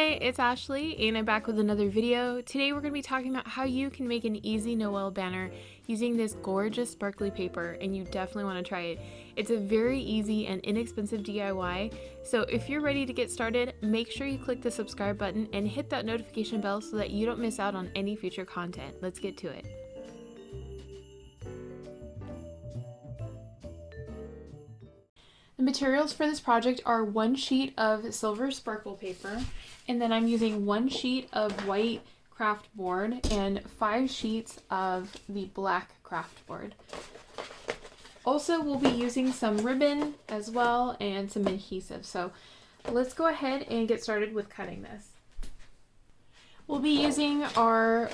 Hi, it's Ashley and I'm back with another video. Today we're going to be talking about how you can make an easy Noel banner using this gorgeous sparkly paper, and you definitely want to try it. It's a very easy and inexpensive DIY, so if you're ready to get started, make sure you click the subscribe button and hit that notification bell so that you don't miss out on any future content. Let's get to it. The materials for this project are 1 sheet of silver sparkle paper, and then I'm using 1 sheet of white kraft board and 5 sheets of the black kraft board. Also, we'll be using some ribbon as well and some adhesive. So let's go ahead and get started with cutting this. We'll be using our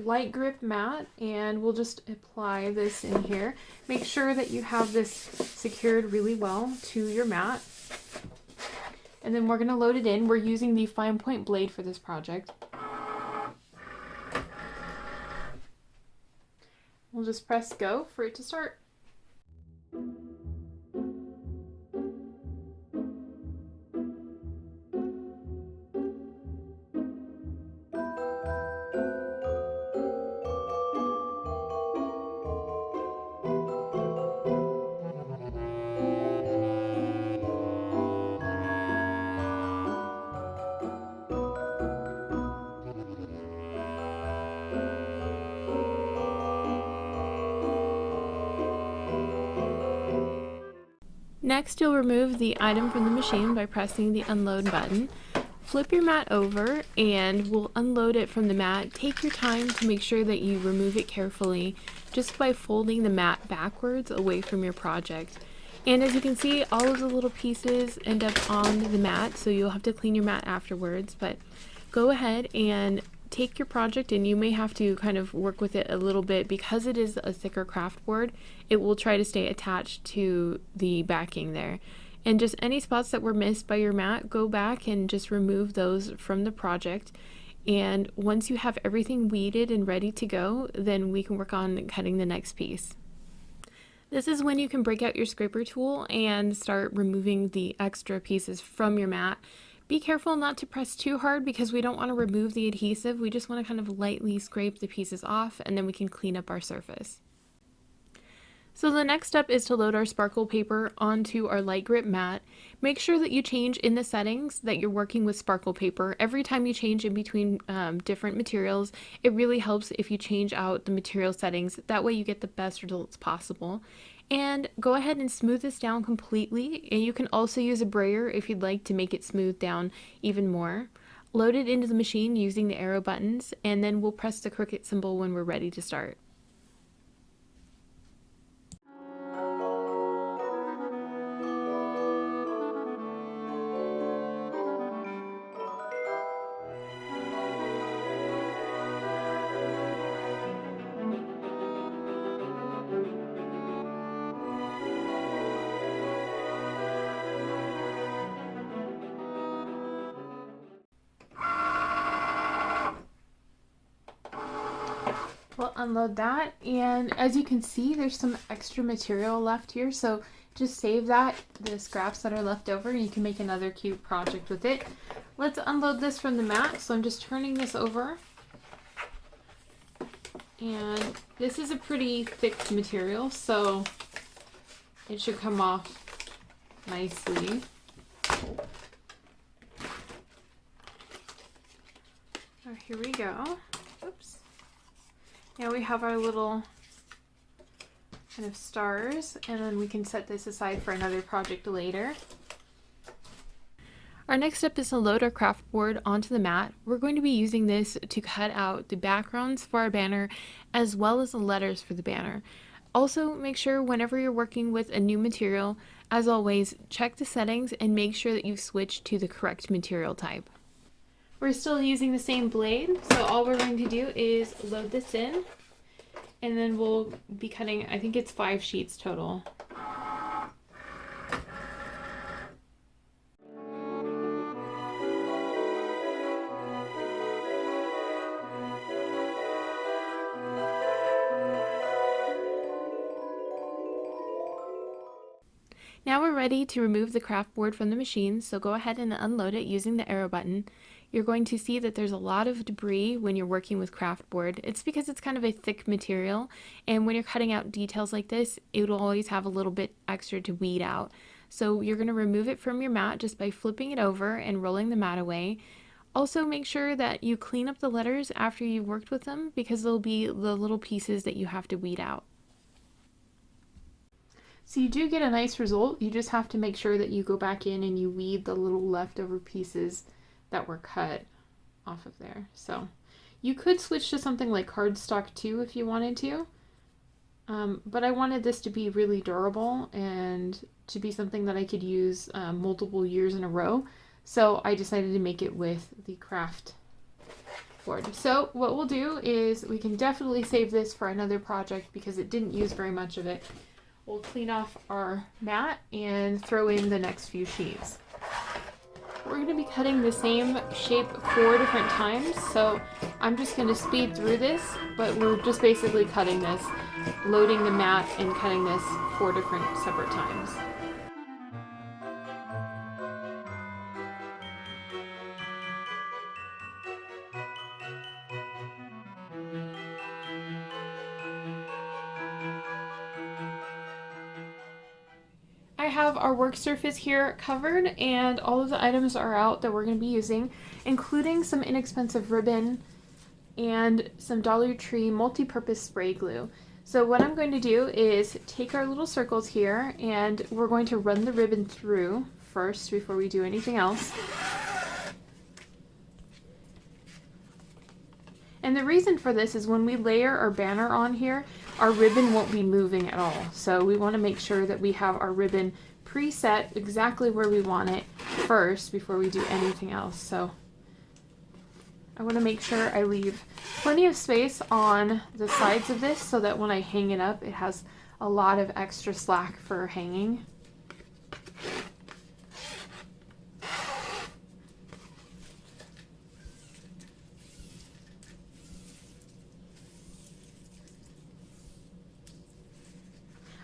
light grip mat, and we'll just apply this in here. Make sure that you have this secured really well to your mat, and then we're going to load it in. We're using the fine point blade for this project. We'll just press go for it to start. Next, you'll remove the item from the machine by pressing the unload button. Flip your mat over and we'll unload it from the mat. Take your time to make sure that you remove it carefully, just by folding the mat backwards away from your project. And as you can see, all of the little pieces end up on the mat, so you'll have to clean your mat afterwards, but go ahead and take your project, and you may have to kind of work with it a little bit because it is a thicker kraft board. It will try to stay attached to the backing there. And just any spots that were missed by your mat, go back and just remove those from the project. And once you have everything weeded and ready to go, then we can work on cutting the next piece. This is when you can break out your scraper tool and start removing the extra pieces from your mat. Be careful not to press too hard because we don't want to remove the adhesive. We just want to kind of lightly scrape the pieces off, and then we can clean up our surface. So the next step is to load our sparkle paper onto our light grip mat. Make sure that you change in the settings that you're working with sparkle paper. Every time you change in between different materials, it really helps if you change out the material settings. That way you get the best results possible. And go ahead and smooth this down completely, and you can also use a brayer if you'd like to make it smooth down even more. Load it into the machine using the arrow buttons, and then we'll press the Cricut symbol when we're ready to start. We'll unload that, and as you can see, there's some extra material left here, so just save that, the scraps that are left over, and you can make another cute project with it. Let's unload this from the mat. So I'm just turning this over, and this is a pretty thick material, so it should come off nicely. Oh, here we go. Oops. Now we have our little kind of stars, and then we can set this aside for another project later. Our next step is to load our kraft board onto the mat. We're going to be using this to cut out the backgrounds for our banner as well as the letters for the banner. Also, make sure whenever you're working with a new material, as always, check the settings and make sure that you've switched to the correct material type. We're still using the same blade, so all we're going to do is load this in, and then we'll be cutting, I think it's 5 sheets total. Now we're ready to remove the craft board from the machine, so go ahead and unload it using the arrow button. You're going to see that there's a lot of debris when you're working with craft board. It's because it's kind of a thick material, and when you're cutting out details like this, it will always have a little bit extra to weed out. So you're going to remove it from your mat just by flipping it over and rolling the mat away. Also, make sure that you clean up the letters after you've worked with them, because there'll be the little pieces that you have to weed out. So you do get a nice result. You just have to make sure that you go back in and you weed the little leftover pieces that were cut off of there. So you could switch to something like cardstock too if you wanted to, but I wanted this to be really durable and to be something that I could use multiple years in a row. So I decided to make it with the craft board. So what we'll do is we can definitely save this for another project because it didn't use very much of it. We'll clean off our mat and throw in the next few sheets. We're going to be cutting the same shape 4 different times, so I'm just going to speed through this, but we're just basically cutting this, loading the mat and cutting this 4 different separate times. I have our work surface here covered, and all of the items are out that we're going to be using, including some inexpensive ribbon and some Dollar Tree multi-purpose spray glue. So what I'm going to do is take our little circles here, and we're going to run the ribbon through first before we do anything else. And the reason for this is when we layer our banner on here, our ribbon won't be moving at all. So we want to make sure that we have our ribbon preset exactly where we want it first before we do anything else. So I want to make sure I leave plenty of space on the sides of this so that when I hang it up, it has a lot of extra slack for hanging.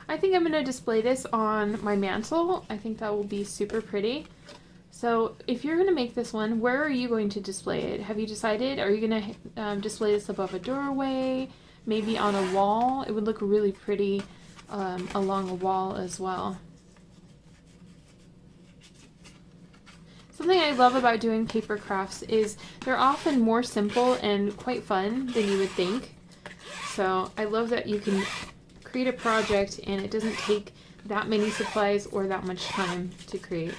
I think I'm going to display this on my mantle. I think that will be super pretty. So if you're going to make this one, where are you going to display it? Have you decided? Are you going to display this above a doorway? Maybe on a wall? It would look really pretty along a wall as well. Something I love about doing paper crafts is they're often more simple and quite fun than you would think. So I love that you can create a project and it doesn't take that many supplies or that much time to create.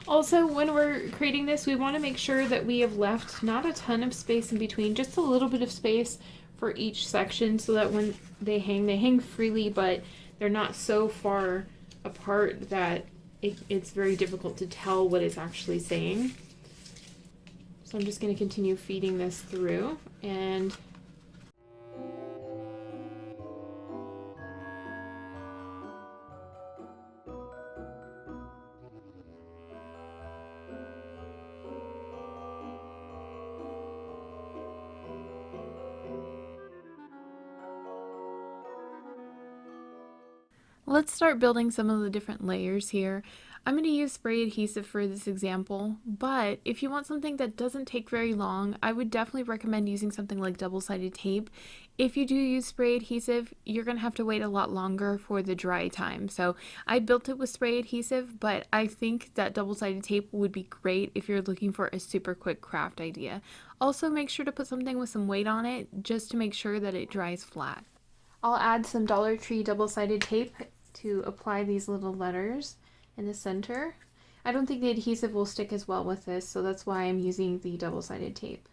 Also, when we're creating this, we want to make sure that we have left not a ton of space in between, just a little bit of space for each section so that when they hang freely, but they're not so far apart that it's very difficult to tell what it's actually saying. So I'm just going to continue feeding this through, and let's start building some of the different layers here. I'm going to use spray adhesive for this example, but if you want something that doesn't take very long, I would definitely recommend using something like double-sided tape. If you do use spray adhesive, you're going to have to wait a lot longer for the dry time. So I built it with spray adhesive, but I think that double-sided tape would be great if you're looking for a super quick craft idea. Also, make sure to put something with some weight on it just to make sure that it dries flat. I'll add some Dollar Tree double-sided tape to apply these little letters in the center. I don't think the adhesive will stick as well with this, so that's why I'm using the double-sided tape.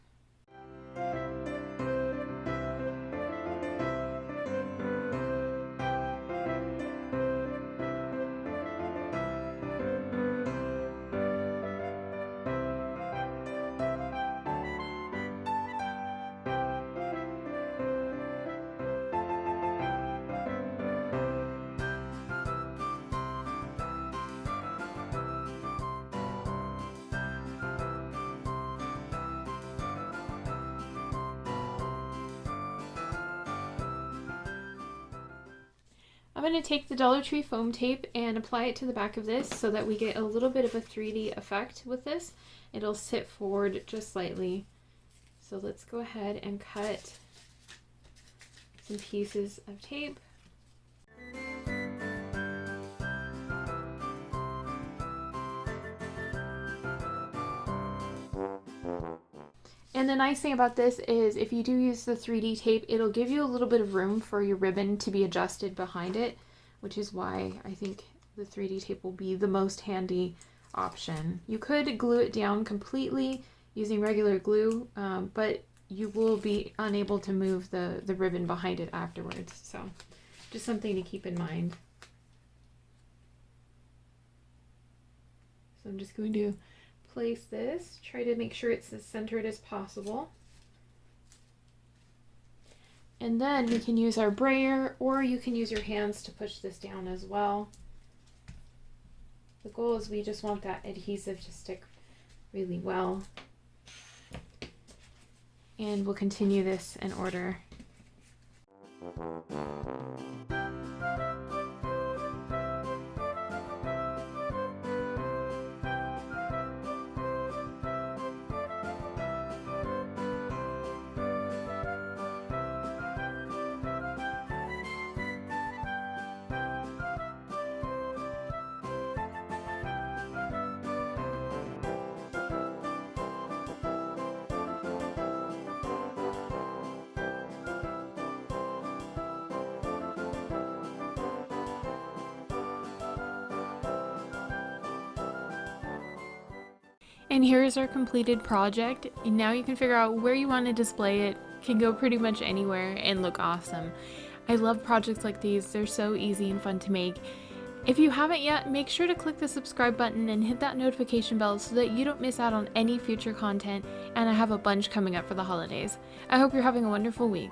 I'm going to take the Dollar Tree foam tape and apply it to the back of this so that we get a little bit of a 3D effect with this. It'll sit forward just slightly. So let's go ahead and cut some pieces of tape. And the nice thing about this is if you do use the 3D tape, it'll give you a little bit of room for your ribbon to be adjusted behind it, which is why I think the 3D tape will be the most handy option. You could glue it down completely using regular glue, but you will be unable to move the ribbon behind it afterwards. So just something to keep in mind. So I'm just going to place this, try to make sure it's as centered as possible. And then we can use our brayer, or you can use your hands to push this down as well. The goal is we just want that adhesive to stick really well. And we'll continue this in order. And here's our completed project. And now you can figure out where you want to display it. Can go pretty much anywhere and look awesome. I love projects like these. They're so easy and fun to make. If you haven't yet, make sure to click the subscribe button and hit that notification bell so that you don't miss out on any future content, and I have a bunch coming up for the holidays. I hope you're having a wonderful week.